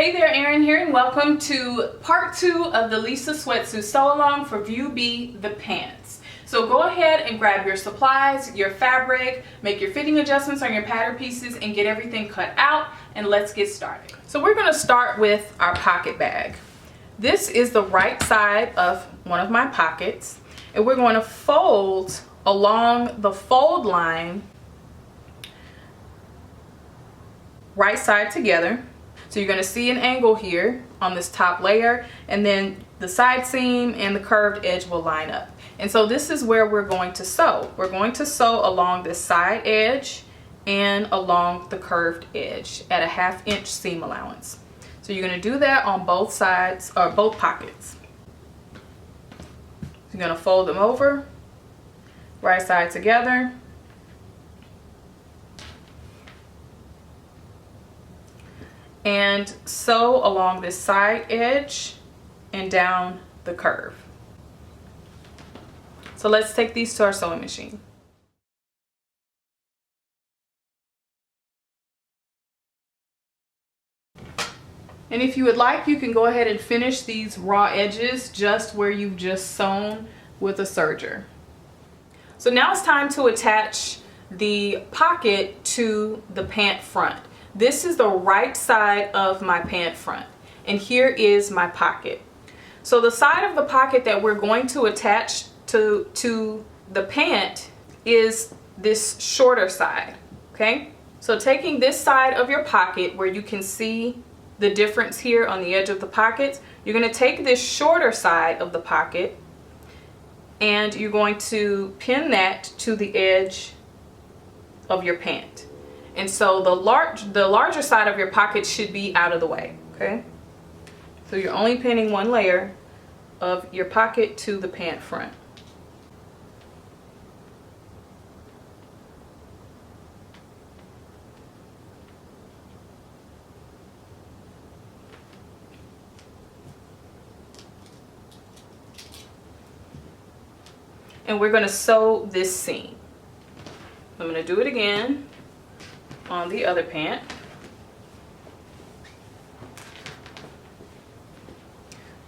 Hey there, Erin here, and welcome to part 2 of the Lisa Sweatsuit Sew Along for View B, the pants. So go ahead and grab your supplies, your fabric, make your fitting adjustments on your pattern pieces, and get everything cut out, and let's get started. So we're going to start with our pocket bag. This is the right side of one of my pockets, and we're going to fold along the fold line, right side together. So you're going to see an angle here on this top layer, and then the side seam and the curved edge will line up. And so this is where we're going to sew. We're going to sew along this side edge and along the curved edge at a 1/2 inch seam allowance. So you're going to do that on both sides, or both pockets. You're going to fold them over, right side together. And sew along this side edge and down the curve. So let's take these to our sewing machine. And if you would like, you can go ahead and finish these raw edges just where you've just sewn with a serger. So now it's time to attach the pocket to the pant front. This is the right side of my pant front, and here is my pocket. So the side of the pocket that we're going to attach to the pant is this shorter side, okay? So taking this side of your pocket where you can see the difference here on the edge of the pocket, you're going to take this shorter side of the pocket and you're going to pin that to the edge of your pant. And so the larger side of your pocket should be out of the way, okay? So you're only pinning one layer of your pocket to the pant front. And we're going to sew this seam. I'm going to do it again on the other pant.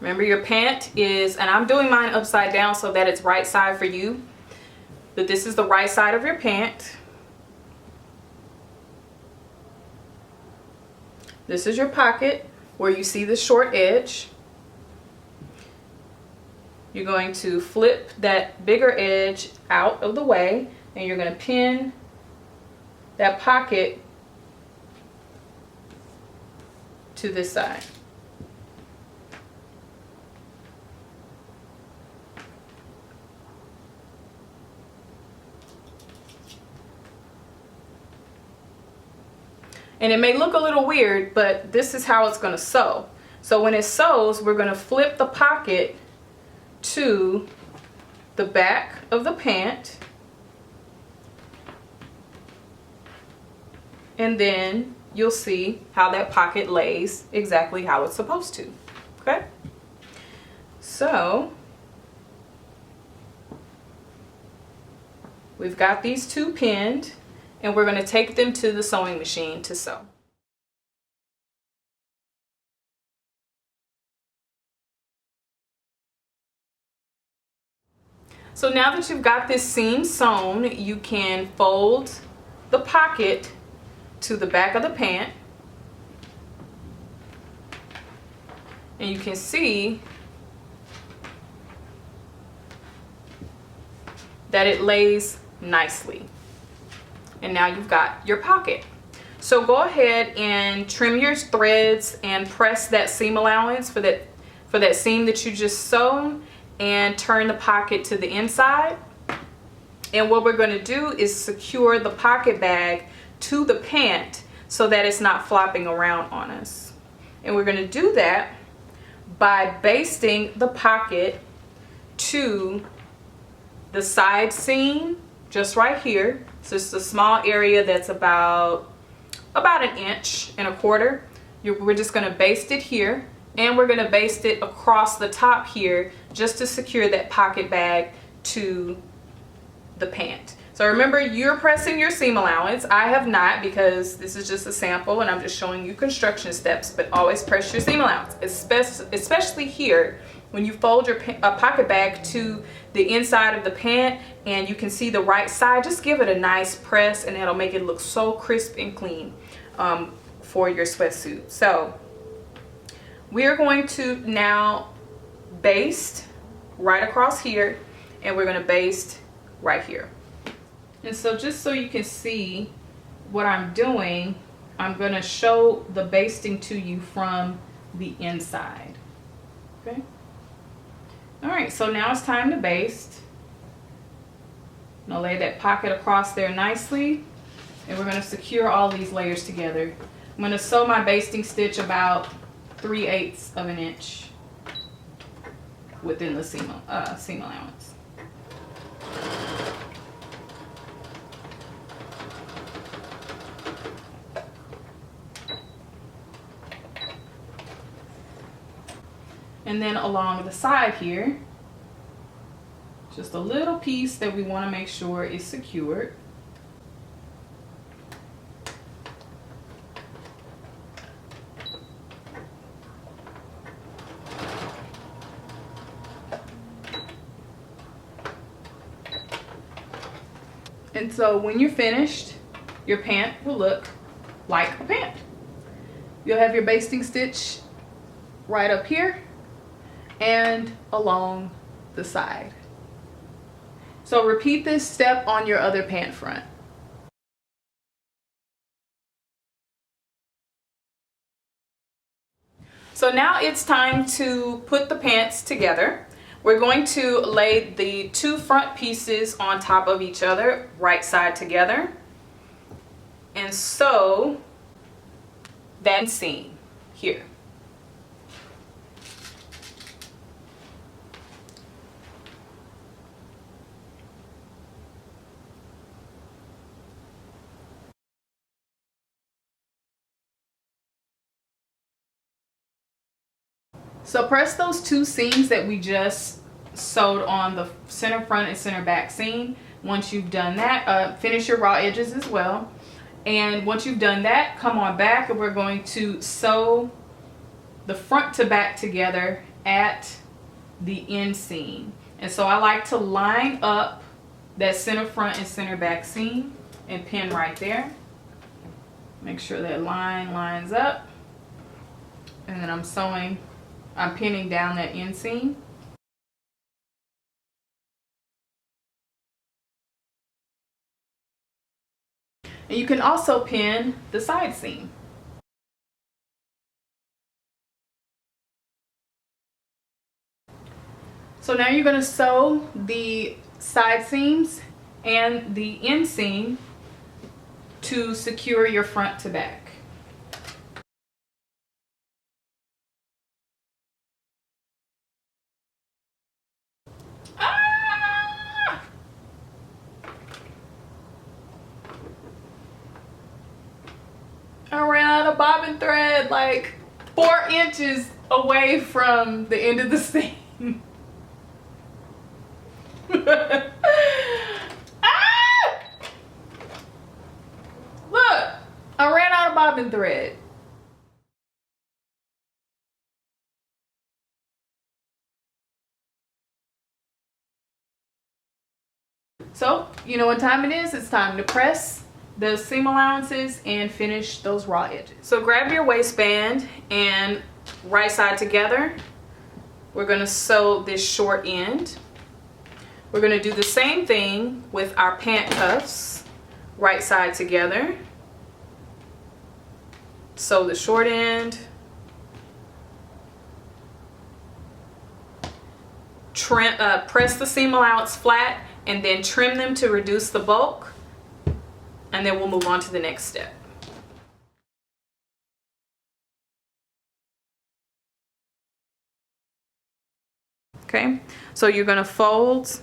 Remember, your pant is, and I'm doing mine upside down so that it's right side for you, but this is the right side of your pant. This is your pocket where you see the short edge. You're going to flip that bigger edge out of the way, and you're going to pin that pocket to this side. And it may look a little weird, but this is how it's going to sew. So when it sews, we're going to flip the pocket to the back of the pant, and then you'll see how that pocket lays exactly how it's supposed to, okay? So we've got these two pinned, and we're going to take them to the sewing machine to sew. So now that you've got this seam sewn, you can fold the pocket to the back of the pant, and you can see that it lays nicely. And now you've got your pocket. So go ahead and trim your threads and press that seam allowance for that seam that you just sewn, and turn the pocket to the inside. And what we're going to do is secure the pocket bag to the pant so that it's not flopping around on us. And we're going to do that by basting the pocket to the side seam just right here. So it's a small area that's about 1.25 inches. We're just going to baste it here, and we're going to baste it across the top here just to secure that pocket bag to the pant. So remember, you're pressing your seam allowance. I have not, because this is just a sample and I'm just showing you construction steps, but always press your seam allowance, especially here when you fold your pocket bag to the inside of the pant and you can see the right side. Just give it a nice press and that'll make it look so crisp and clean for your sweatsuit. So we're going to now baste right across here, and we're going to baste right here. And so just so you can see what I'm doing, I'm going to show the basting to you from the inside. Okay. All right, so now it's time to baste. I'm going to lay that pocket across there nicely, and we're going to secure all these layers together. I'm going to sew my basting stitch about 3/8 of an inch within the seam allowance. And then along the side here, just a little piece that we want to make sure is secured. And so when you're finished, your pant will look like a pant. You'll have your basting stitch right up here and along the side. So repeat this step on your other pant front. So now it's time to put the pants together. We're going to lay the two front pieces on top of each other, right side together, and sew that seam here. So press those two seams that we just sewed on the center front and center back seam. Once you've done that, finish your raw edges as well. And once you've done that, come on back and we're going to sew the front to back together at the inseam. And so I like to line up that center front and center back seam and pin right there. Make sure that line lines up. And then I'm pinning down that inseam. And you can also pin the side seam. So now you're going to sew the side seams and the inseam to secure your front to back. I ran out of bobbin thread like 4 inches away from the end of the seam. Ah! Look, I ran out of bobbin thread. So, you know what time it is? It's time to press the seam allowances and finish those raw edges. So grab your waistband and right side together. We're going to sew this short end. We're going to do the same thing with our pant cuffs. Right side together. Sew the short end. Press the seam allowance flat and then trim them to reduce the bulk. And then we'll move on to the next step. Okay, so you're going to fold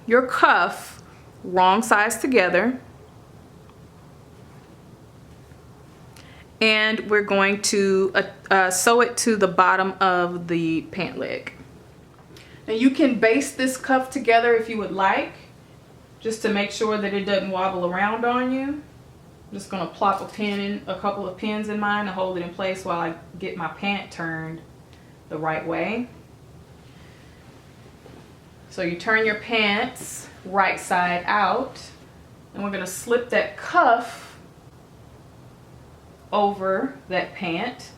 your cuff wrong sides together. And we're going to sew it to the bottom of the pant leg. Now you can baste this cuff together if you would like. just to make sure that it doesn't wobble around on you. I'm just gonna plop a couple of pins in mine to hold it in place while I get my pant turned the right way. So you turn your pants right side out, and we're gonna slip that cuff over that pant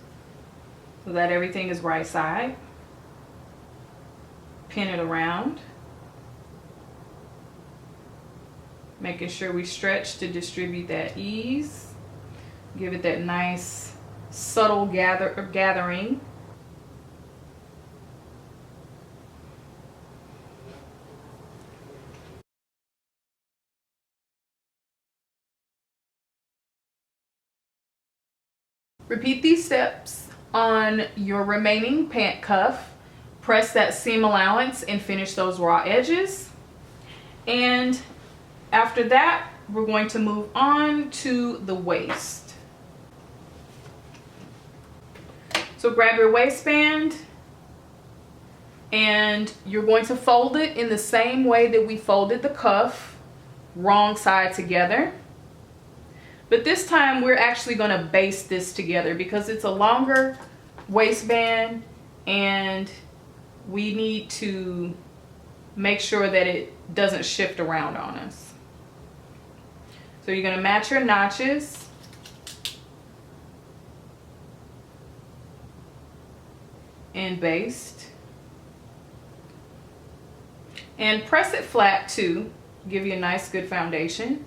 so that everything is right side. Pin it around, making sure we stretch to distribute that ease. Give it that nice subtle gathering. Repeat these steps on your remaining pant cuff. Press that seam allowance and finish those raw edges. And after that, we're going to move on to the waist. So grab your waistband and you're going to fold it in the same way that we folded the cuff, wrong side together. But this time we're actually going to baste this together because it's a longer waistband and we need to make sure that it doesn't shift around on us. So you're going to match your notches. And baste. And press it flat too, give you a nice good foundation.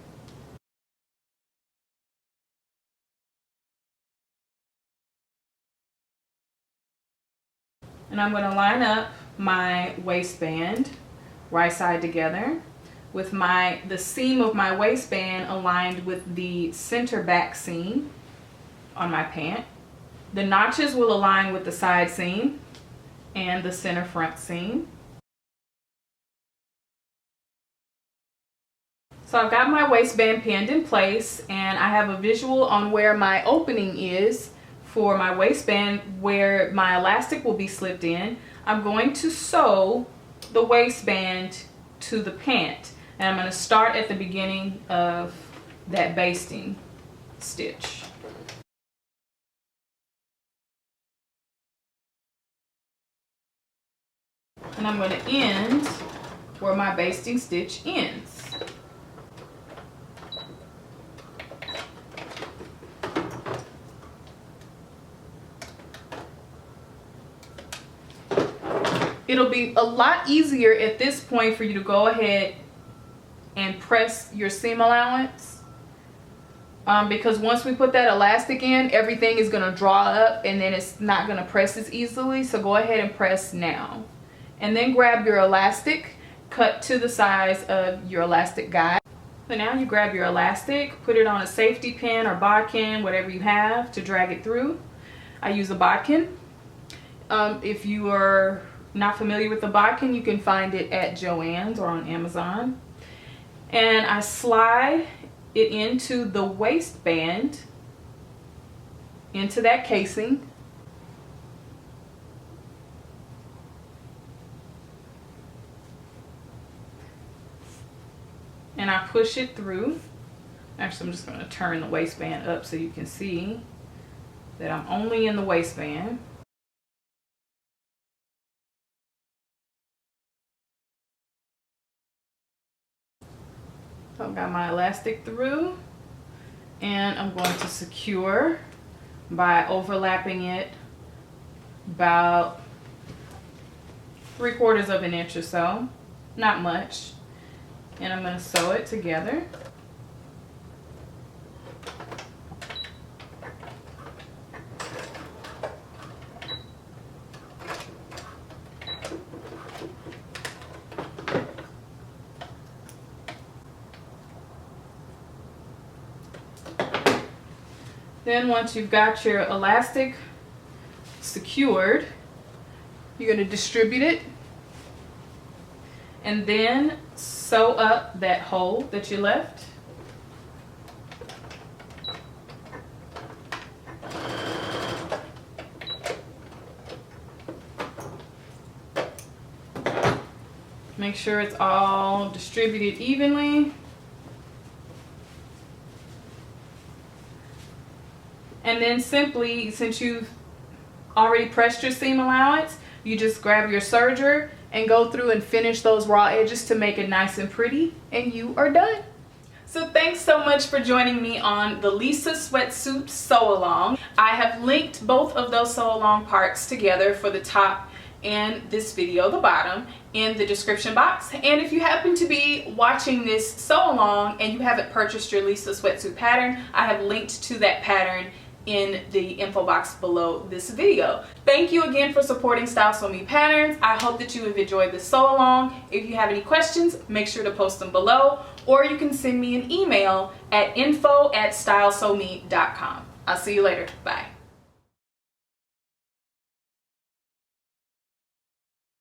And I'm going to line up my waistband right side together with the seam of my waistband aligned with the center back seam on my pant. The notches will align with the side seam and the center front seam. So I've got my waistband pinned in place and I have a visual on where my opening is for my waistband, where my elastic will be slipped in. I'm going to sew the waistband to the pant, and I'm going to start at the beginning of that basting stitch. And I'm going to end where my basting stitch ends. It'll be a lot easier at this point for you to go ahead and press your seam allowance because once we put that elastic in, everything is going to draw up and then it's not going to press as easily. So go ahead and press now. And then grab your elastic, cut to the size of your elastic guide. So now you grab your elastic, put it on a safety pin or bodkin, whatever you have to drag it through. I use a bodkin. If you are not familiar with the bodkin, you can find it at Joann's or on Amazon. And I slide it into the waistband, into that casing. And I push it through. Actually, I'm just going to turn the waistband up so you can see that I'm only in the waistband. So I've got my elastic through, and I'm going to secure by overlapping it about 3/4 of an inch or so, not much. And I'm going to sew it together. Then once you've got your elastic secured, you're going to distribute it and then sew up that hole that you left. Make sure it's all distributed evenly. And then simply, since you've already pressed your seam allowance, you just grab your serger and go through and finish those raw edges to make it nice and pretty, and you are done. So thanks so much for joining me on the Lisa sweatsuit sew along. I have linked both of those sew along parts together for the top and this video, the bottom, in the description box. And if you happen to be watching this sew along and you haven't purchased your Lisa sweatsuit pattern, I have linked to that pattern in the info box below this video. Thank you again for supporting Style Sew Me patterns. I hope that you have enjoyed this sew along. If you have any questions, make sure to post them below, or you can send me an email at info@stylesewme.com. I'll see you later. Bye.